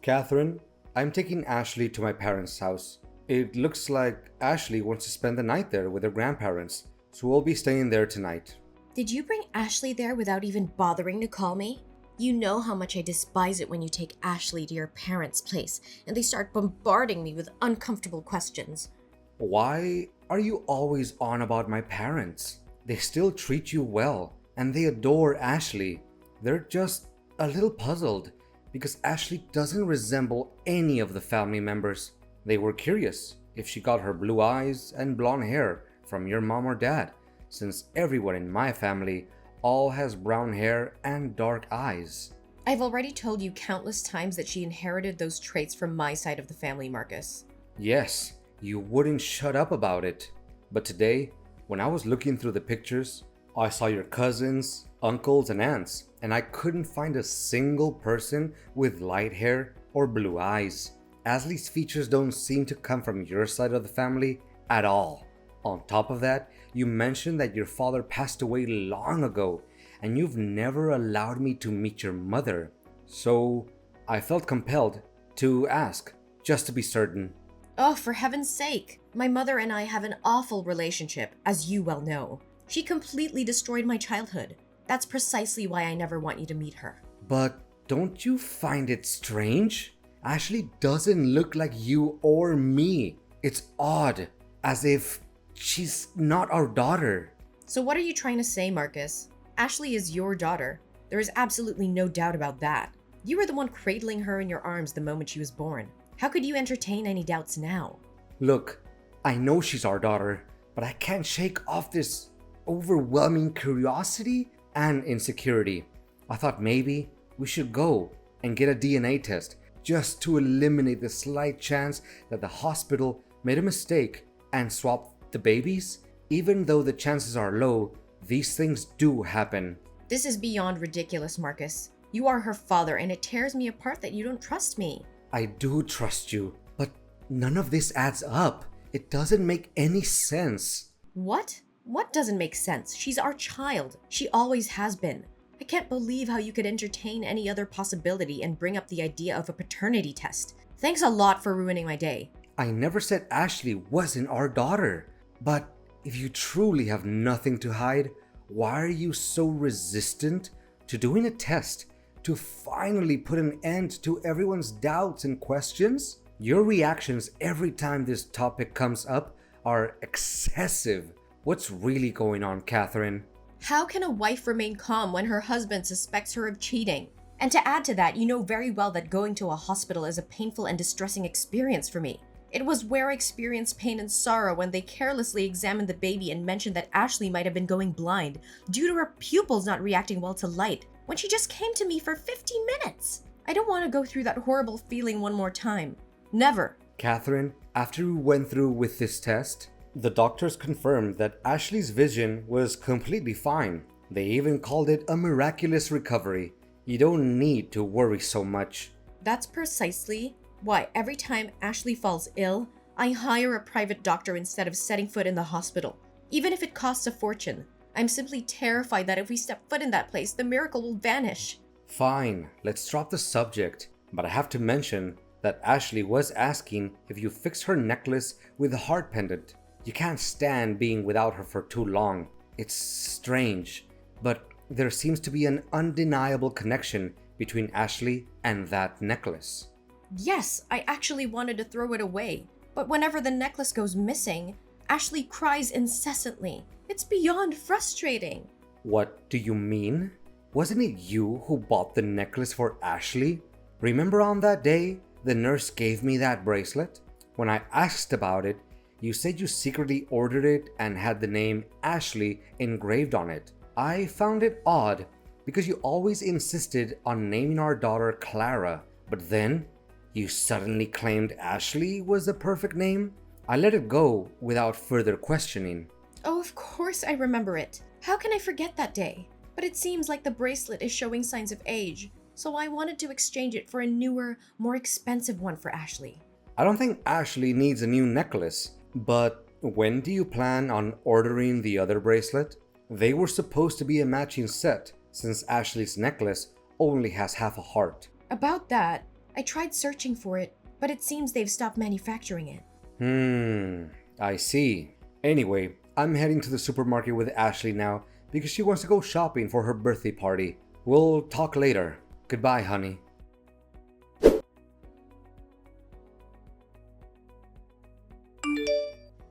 Catherine, I'm taking Ashley to my parents' house. It looks like Ashley wants to spend the night there with her grandparents, so we'll be staying there tonight. Did you bring Ashley there without even bothering to call me? You know how much I despise it when you take Ashley to your parents' place and they start bombarding me with uncomfortable questions. Why are you always on about my parents? They still treat you well, and they adore Ashley. They're just a little puzzled because Ashley doesn't resemble any of the family members. They were curious if she got her blue eyes and blonde hair from your mom or dad, since everyone in my family all has brown hair and dark eyes. I've already told you countless times that she inherited those traits from my side of the family, Marcus. Yes, you wouldn't shut up about it. But today, when I was looking through the pictures, I saw your cousins, uncles, and aunts, and I couldn't find a single person with light hair or blue eyes. Ashley's features don't seem to come from your side of the family at all. On top of that, you mentioned that your father passed away long ago, and you've never allowed me to meet your mother. So I felt compelled to ask, just to be certain. Oh, for heaven's sake! My mother and I have an awful relationship, as you well know. She completely destroyed my childhood. That's precisely why I never want you to meet her. But don't you find it strange? Ashley doesn't look like you or me. It's odd, as if she's not our daughter. So what are you trying to say, Marcus? Ashley is your daughter. There is absolutely no doubt about that. You were the one cradling her in your arms the moment she was born. How could you entertain any doubts now? Look, I know she's our daughter, but I can't shake off this overwhelming curiosity and insecurity. I thought maybe we should go and get a DNA test just to eliminate the slight chance that the hospital made a mistake and swapped the babies. Even though the chances are low, these things do happen. This is beyond ridiculous, Marcus. You are her father, and it tears me apart that you don't trust me. I do trust you, but none of this adds up. It doesn't make any sense. What? What doesn't make sense? She's our child. She always has been. I can't believe how you could entertain any other possibility and bring up the idea of a paternity test. Thanks a lot for ruining my day. I never said Ashley wasn't our daughter. But if you truly have nothing to hide, why are you so resistant to doing a test to finally put an end to everyone's doubts and questions? Your reactions every time this topic comes up are excessive. What's really going on, Catherine? How can a wife remain calm when her husband suspects her of cheating? And to add to that, you know very well that going to a hospital is a painful and distressing experience for me. It was where I experienced pain and sorrow when they carelessly examined the baby and mentioned that Ashley might have been going blind due to her pupils not reacting well to light when she just came to me for 15 minutes. I don't want to go through that horrible feeling one more time. Never. Catherine, after we went through with this test, the doctors confirmed that Ashley's vision was completely fine. They even called it a miraculous recovery. You don't need to worry so much. That's precisely why every time Ashley falls ill, I hire a private doctor instead of setting foot in the hospital. Even if it costs a fortune, I'm simply terrified that if we step foot in that place, the miracle will vanish. Fine, let's drop the subject. But I have to mention that Ashley was asking if you fixed her necklace with a heart pendant. You can't stand being without her for too long. It's strange, but there seems to be an undeniable connection between Ashley and that necklace. Yes, I actually wanted to throw it away, but whenever the necklace goes missing, Ashley cries incessantly. It's beyond frustrating. What do you mean? Wasn't it you who bought the necklace for Ashley? Remember on that day the nurse gave me that bracelet? When I asked about it, you said you secretly ordered it and had the name Ashley engraved on it. I found it odd because you always insisted on naming our daughter Clara, but then you suddenly claimed Ashley was the perfect name? I let it go without further questioning. Oh, of course I remember it. How can I forget that day? But it seems like the bracelet is showing signs of age, so I wanted to exchange it for a newer, more expensive one for Ashley. I don't think Ashley needs a new necklace, but when do you plan on ordering the other bracelet? They were supposed to be a matching set, since Ashley's necklace only has half a heart. About that, I tried searching for it, but it seems they've stopped manufacturing it. I see. Anyway, I'm heading to the supermarket with Ashley now because she wants to go shopping for her birthday party. We'll talk later. Goodbye, honey.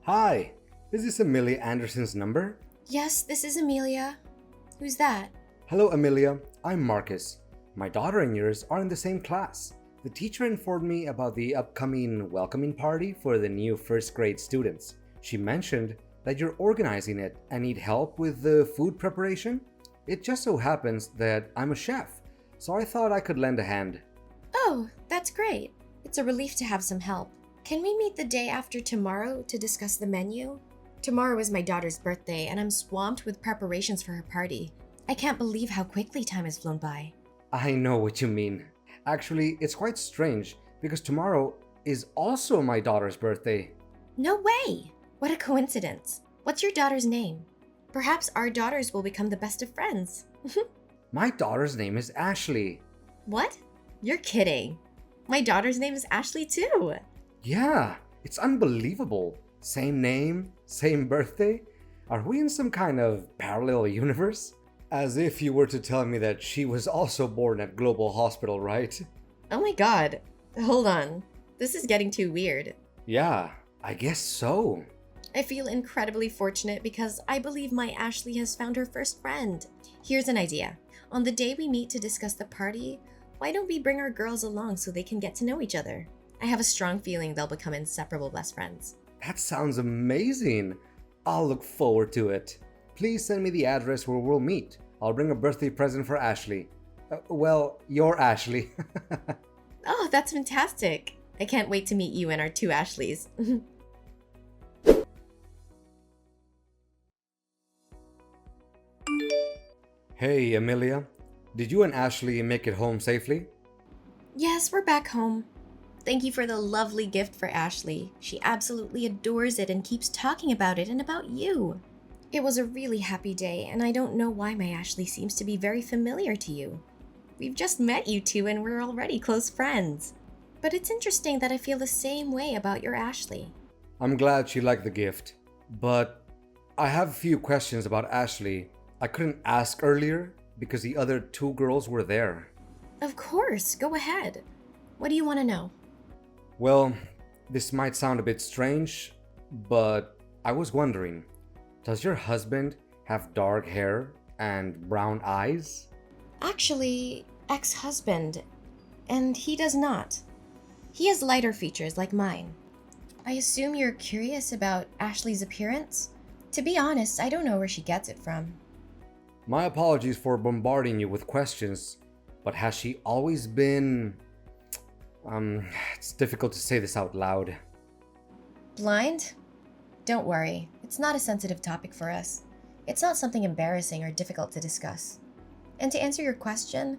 Hi, is this Amelia Anderson's number? Yes, this is Amelia. Who's that? Hello, Amelia. I'm Marcus. My daughter and yours are in the same class. The teacher informed me about the upcoming welcoming party for the new first grade students. She mentioned that you're organizing it and need help with the food preparation. It just so happens that I'm a chef, so I thought I could lend a hand. Oh, that's great. It's a relief to have some help. Can we meet the day after tomorrow to discuss the menu? Tomorrow is my daughter's birthday, and I'm swamped with preparations for her party. I can't believe how quickly time has flown by. I know what you mean. Actually, it's quite strange because tomorrow is also my daughter's birthday. No way! What a coincidence. What's your daughter's name? Perhaps our daughters will become the best of friends. My daughter's name is Ashley. What? You're kidding. My daughter's name is Ashley too. Yeah, it's unbelievable. Same name, same birthday. Are we in some kind of parallel universe? As if you were to tell me that she was also born at Global Hospital, right? Oh my god. Hold on. This is getting too weird. Yeah, I guess so. I feel incredibly fortunate because I believe my Ashley has found her first friend. Here's an idea. On the day we meet to discuss the party, why don't we bring our girls along so they can get to know each other? I have a strong feeling they'll become inseparable best friends. That sounds amazing. I'll look forward to it. Please send me the address where we'll meet. I'll bring a birthday present for Ashley. Well, your Ashley. Oh, that's fantastic. I can't wait to meet you and our two Ashleys. Hey, Amelia. Did you and Ashley make it home safely? Yes, we're back home. Thank you for the lovely gift for Ashley. She absolutely adores it and keeps talking about it and about you. It was a really happy day, and I don't know why my Ashley seems to be very familiar to you. We've just met you two and we're already close friends. But it's interesting that I feel the same way about your Ashley. I'm glad she liked the gift, but I have a few questions about Ashley I couldn't ask earlier because the other two girls were there. Of course, go ahead. What do you want to know? Well, this might sound a bit strange, but I was wondering, does your husband have dark hair and brown eyes? Actually, ex-husband, and he does not. He has lighter features like mine. I assume you're curious about Ashley's appearance? To be honest, I don't know where she gets it from. My apologies for bombarding you with questions, but has she always been... it's difficult to say this out loud. Blind? Don't worry, it's not a sensitive topic for us. It's not something embarrassing or difficult to discuss. And to answer your question,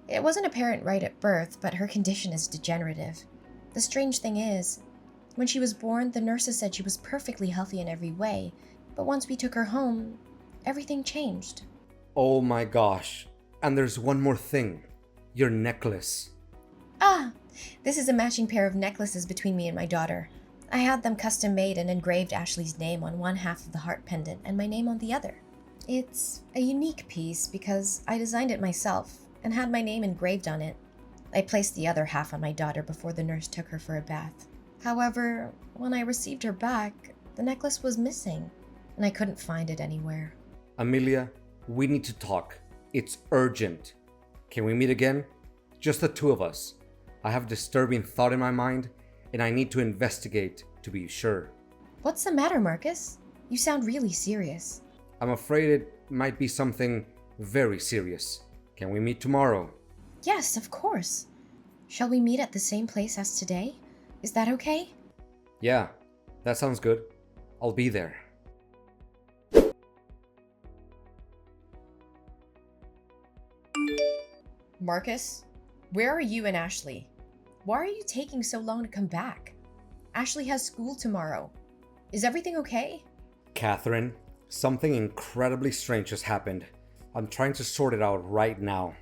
it wasn't apparent right at birth, but her condition is degenerative. The strange thing is, when she was born, the nurses said she was perfectly healthy in every way, but once we took her home, everything changed. Oh my gosh. And there's one more thing. Your necklace. Ah, this is a matching pair of necklaces between me and my daughter. I had them custom made and engraved Ashley's name on one half of the heart pendant and my name on the other. It's a unique piece because I designed it myself and had my name engraved on it. I placed the other half on my daughter before the nurse took her for a bath. However, when I received her back, the necklace was missing and I couldn't find it anywhere. Amelia, we need to talk. It's urgent. Can we meet again? Just the two of us. I have a disturbing thought in my mind, and I need to investigate to be sure. What's the matter, Marcus? You sound really serious. I'm afraid it might be something very serious. Can we meet tomorrow? Yes, of course. Shall we meet at the same place as today? Is that okay? Yeah, that sounds good. I'll be there. Marcus, where are you and Ashley? Why are you taking so long to come back? Ashley has school tomorrow. Is everything okay? Catherine, something incredibly strange has happened. I'm trying to sort it out right now.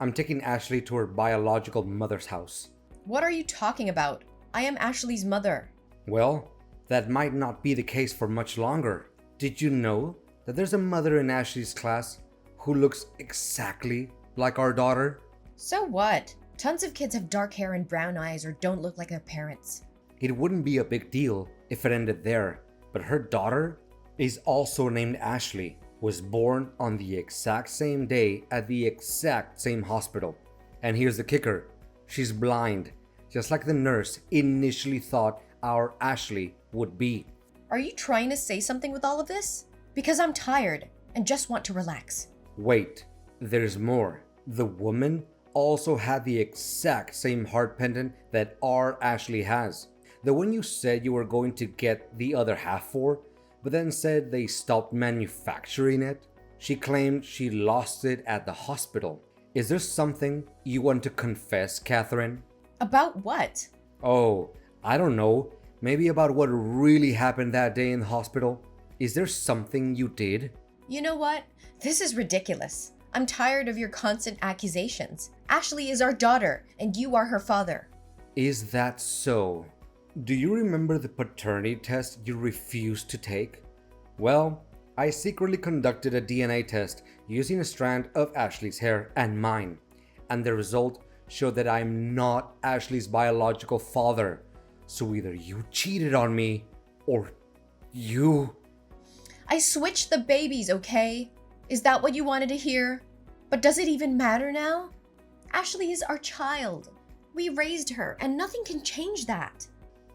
I'm taking Ashley to her biological mother's house. What are you talking about? I am Ashley's mother. Well, that might not be the case for much longer. Did you know that there's a mother in Ashley's class who looks exactly like our daughter? So what? Tons of kids have dark hair and brown eyes or don't look like their parents. It wouldn't be a big deal if it ended there, but her daughter is also named Ashley, was born on the exact same day at the exact same hospital. And here's the kicker, she's blind, just like the nurse initially thought our Ashley would be. Are you trying to say something with all of this? Because I'm tired and just want to relax. Wait, there's more. The woman also had the exact same heart pendant that our Ashley has. The one you said you were going to get the other half for, but then said they stopped manufacturing it. She claimed she lost it at the hospital. Is there something you want to confess, Catherine? About what? Oh, I don't know. Maybe about what really happened that day in the hospital? Is there something you did? You know what? This is ridiculous. I'm tired of your constant accusations. Ashley is our daughter, and you are her father. Is that so? Do you remember the paternity test you refused to take? Well, I secretly conducted a DNA test using a strand of Ashley's hair and mine, and the result showed that I'm not Ashley's biological father. So either you cheated on me, or you... I switched the babies, okay? Is that what you wanted to hear? But does it even matter now? Ashley is our child. We raised her, and nothing can change that.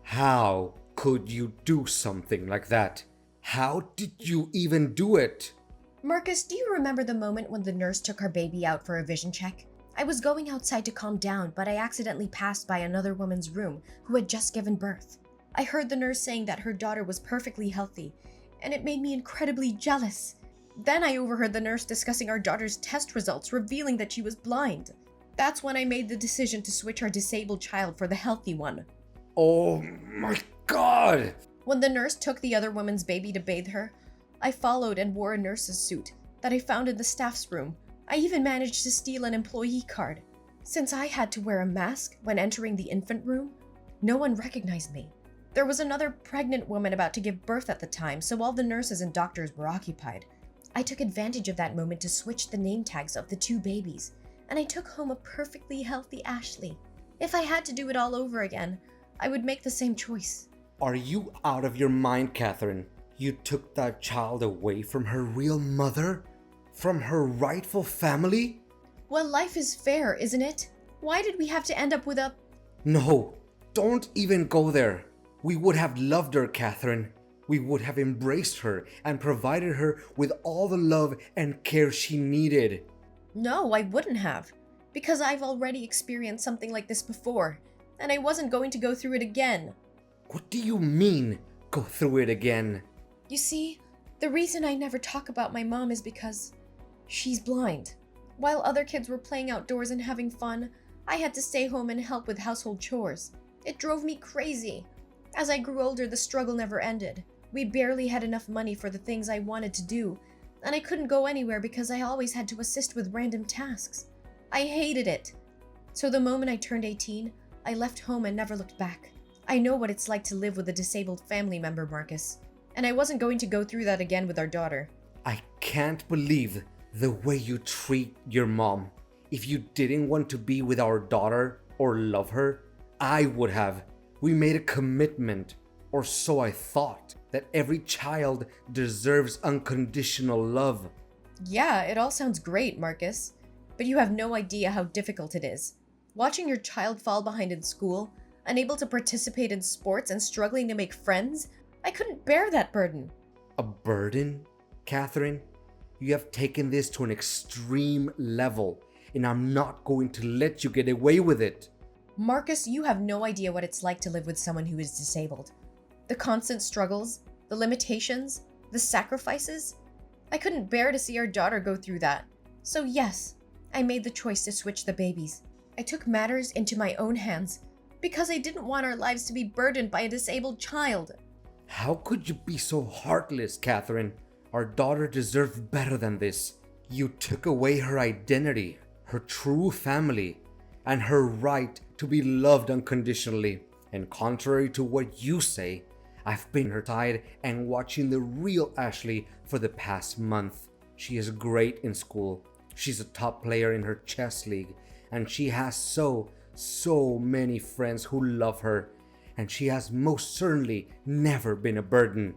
How could you do something like that? How did you even do it? Marcus, do you remember the moment when the nurse took our baby out for a vision check? I was going outside to calm down, but I accidentally passed by another woman's room who had just given birth. I heard the nurse saying that her daughter was perfectly healthy, and it made me incredibly jealous. Then I overheard the nurse discussing our daughter's test results, revealing that she was blind. That's when I made the decision to switch our disabled child for the healthy one. Oh my God! When the nurse took the other woman's baby to bathe her, I followed and wore a nurse's suit that I found in the staff's room. I even managed to steal an employee card. Since I had to wear a mask when entering the infant room, no one recognized me. There was another pregnant woman about to give birth at the time, so all the nurses and doctors were occupied. I took advantage of that moment to switch the name tags of the two babies, and I took home a perfectly healthy Ashley. If I had to do it all over again, I would make the same choice. Are you out of your mind, Catherine? You took that child away from her real mother? From her rightful family? Well, life is fair, isn't it? Why did we have to end up with a... No, don't even go there. We would have loved her, Catherine. We would have embraced her and provided her with all the love and care she needed. No, I wouldn't have. Because I've already experienced something like this before, and I wasn't going to go through it again. What do you mean, go through it again? You see, the reason I never talk about my mom is because she's blind. While other kids were playing outdoors and having fun, I had to stay home and help with household chores. It drove me crazy. As I grew older, the struggle never ended. We barely had enough money for the things I wanted to do, and I couldn't go anywhere because I always had to assist with random tasks. I hated it. So the moment I turned 18, I left home and never looked back. I know what it's like to live with a disabled family member, Marcus. And I wasn't going to go through that again with our daughter. I can't believe the way you treat your mom. If you didn't want to be with our daughter or love her, I would have. We made a commitment, or so I thought, that every child deserves unconditional love. Yeah, it all sounds great, Marcus. But you have no idea how difficult it is. Watching your child fall behind in school, unable to participate in sports, and struggling to make friends, I couldn't bear that burden. A burden? Catherine, you have taken this to an extreme level, and I'm not going to let you get away with it. Marcus, you have no idea what it's like to live with someone who is disabled. The constant struggles, the limitations, the sacrifices. I couldn't bear to see our daughter go through that. So yes, I made the choice to switch the babies. I took matters into my own hands because I didn't want our lives to be burdened by a disabled child. How could you be so heartless, Catherine? Our daughter deserved better than this. You took away her identity, her true family, and her right to to be loved unconditionally. And contrary to what you say, I've been her side and watching the real Ashley for the past month. She is great in school. She's a top player in her chess league, and she has so many friends who love her, and she has most certainly never been a burden.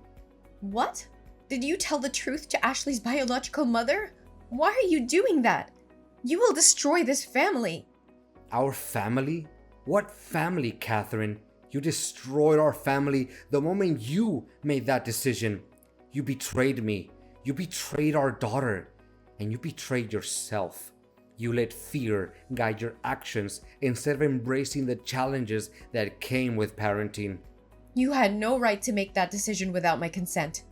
What? Did you tell the truth to Ashley's biological mother? Why are you doing that? You will destroy this family. Our family? What family, Catherine? You destroyed our family the moment you made that decision. You betrayed me. You betrayed our daughter. And you betrayed yourself. You let fear guide your actions instead of embracing the challenges that came with parenting. You had no right to make that decision without my consent.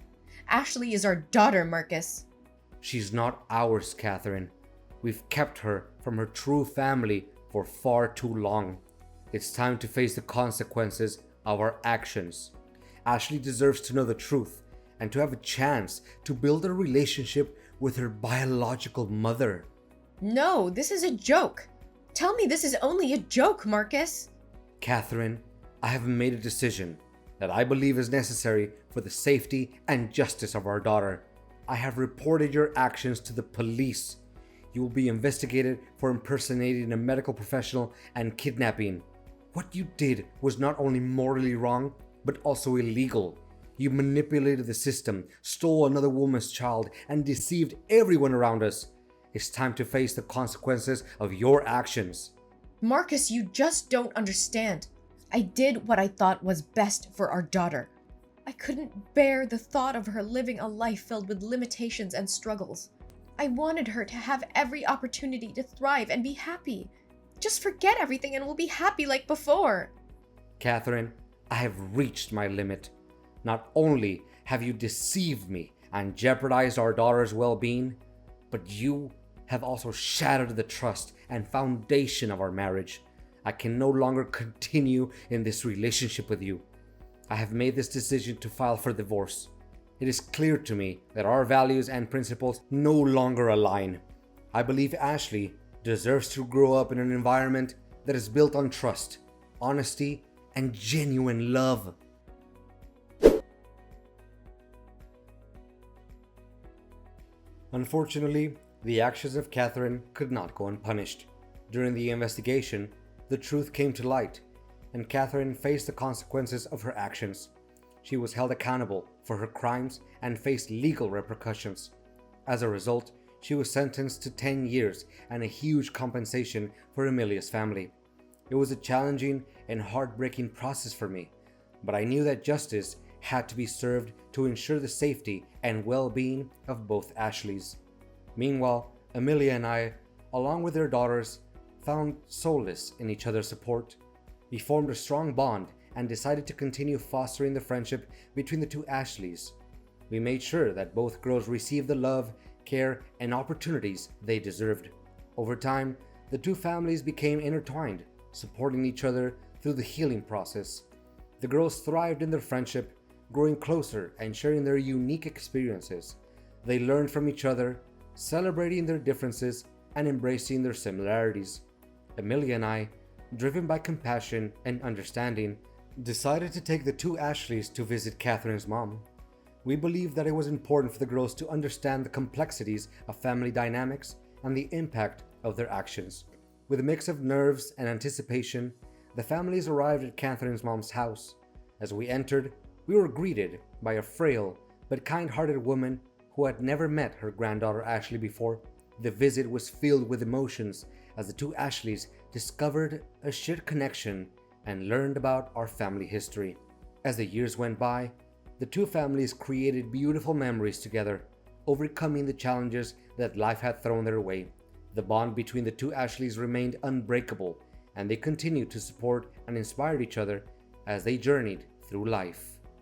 Ashley is our daughter, Marcus. She's not ours, Catherine. We've kept her from her true family for far too long. It's time to face the consequences of our actions. Ashley deserves to know the truth and to have a chance to build a relationship with her biological mother. No, this is a joke. Tell me this is only a joke, Marcus. Catherine, I have made a decision that I believe is necessary for the safety and justice of our daughter. I have reported your actions to the police. You will be investigated for impersonating a medical professional and kidnapping. What you did was not only morally wrong, but also illegal. You manipulated the system, stole another woman's child, and deceived everyone around us. It's time to face the consequences of your actions. Marcus, you just don't understand. I did what I thought was best for our daughter. I couldn't bear the thought of her living a life filled with limitations and struggles. I wanted her to have every opportunity to thrive and be happy. Just forget everything and we'll be happy like before. Catherine, I have reached my limit. Not only have you deceived me and jeopardized our daughter's well-being, but you have also shattered the trust and foundation of our marriage. I can no longer continue in this relationship with you. I have made this decision to file for divorce. It is clear to me that our values and principles no longer align. I believe Ashley deserves to grow up in an environment that is built on trust, honesty, and genuine love. Unfortunately, the actions of Catherine could not go unpunished. During the investigation, the truth came to light, and Catherine faced the consequences of her actions. She was held accountable for her crimes and faced legal repercussions. As a result, she was sentenced to 10 years and a huge compensation for Amelia's family. It was a challenging and heartbreaking process for me, but I knew that justice had to be served to ensure the safety and well-being of both Ashleys. Meanwhile, Amelia and I, along with their daughters, found solace in each other's support. We formed a strong bond and decided to continue fostering the friendship between the two Ashleys. We made sure that both girls received the love, care, and opportunities they deserved. Over time, the two families became intertwined, supporting each other through the healing process. The girls thrived in their friendship, growing closer and sharing their unique experiences. They learned from each other, celebrating their differences and embracing their similarities. Amelia and I, driven by compassion and understanding, decided to take the two Ashleys to visit Catherine's mom. We believed that it was important for the girls to understand the complexities of family dynamics and the impact of their actions. With a mix of nerves and anticipation, the families arrived at Catherine's mom's house. As we entered, we were greeted by a frail but kind-hearted woman who had never met her granddaughter Ashley before. The visit was filled with emotions as the two Ashleys discovered a shared connection and learned about our family history. As the years went by, the two families created beautiful memories together, overcoming the challenges that life had thrown their way. The bond between the two Ashleys remained unbreakable, and they continued to support and inspire each other as they journeyed through life.